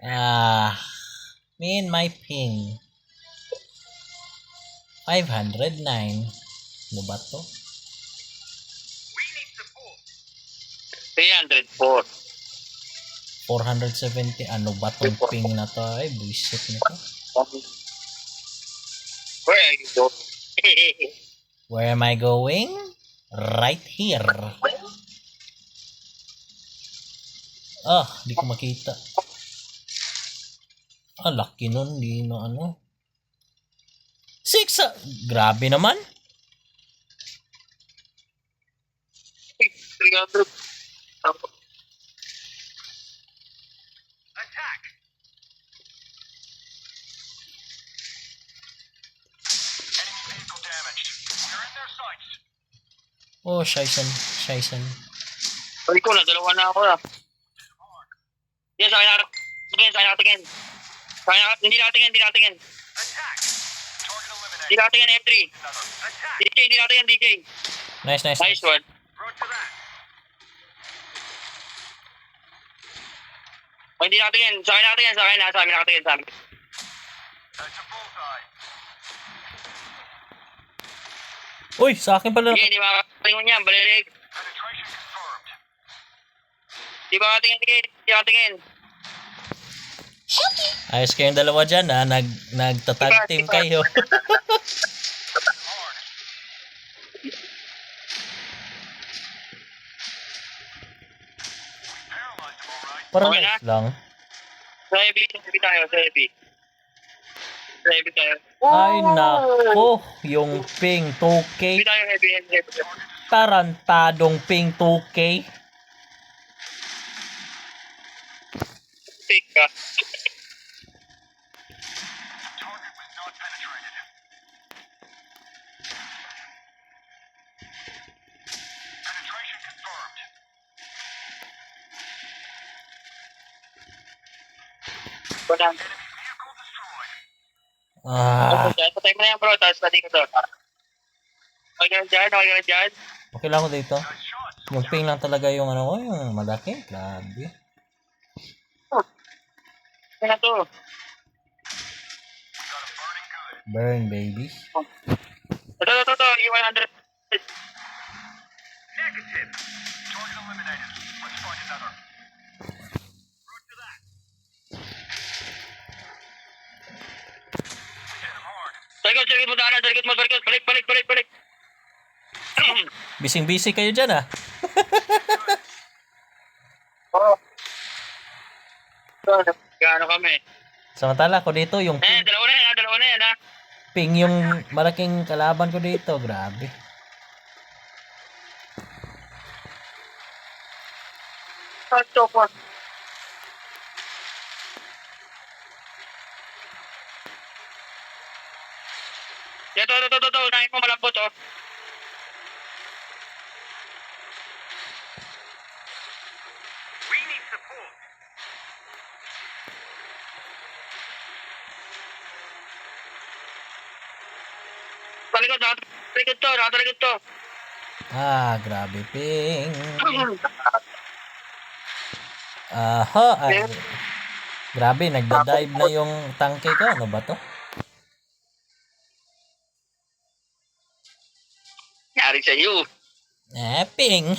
Ah, me and my ping. 509. Ano ba to? 304. 470. Ano ba tong ping na to? Ay, bullshit na to. Where are you going? Where am I going? Right here. Ah, di ko makita. Ah, laki nun. Di na ano. 6. Grabe naman. 300. Oh, Shaisen. Sabi ko na, dalawa na ako na. Yes, sa akin nakatingin. Hindi nakatingin. Hindi nakatingin F3. DJ, hindi nakatingin DJ. Nice. Nice one. Oh, hindi nakatingin. Sa akin nakatingin. Uy, sa akin pala. Hindi makakatingin niya. Balilig. Hindi nakatingin. Ayos kayong dalawa dyan, ha? Nagtatag team kayo. Parang Okay na? nice lang. Sa heavy tayo. Ay, nako. Yung ping 2K. Heavy tayo, heavy. Tarantadong ping 2K. Take ka. Patay mo na yan bro, tapos pati ko to. Okay ka na dyan? Okay lang ako dito. Yung ping lang talaga yung ano ko, yung malaki. Grabe. Ano na to? Burn, baby. Ito, yung 100. Sarikot mo daanan, balik. Bising-busy kayo dyan, ah. Oo. Gaano kami? Samantala ko dito, yung ping, Dalawa na yan ha. ping yung malaking kalaban ko dito. Grabe. Ito po. Ito, unahin mo malambot oh. Nakalikod to. Ah, grabe ping. Aha, ay. Grabe, nagda-dive na yung tangke ko. Ano ba to? Yari sa'yo. Ping.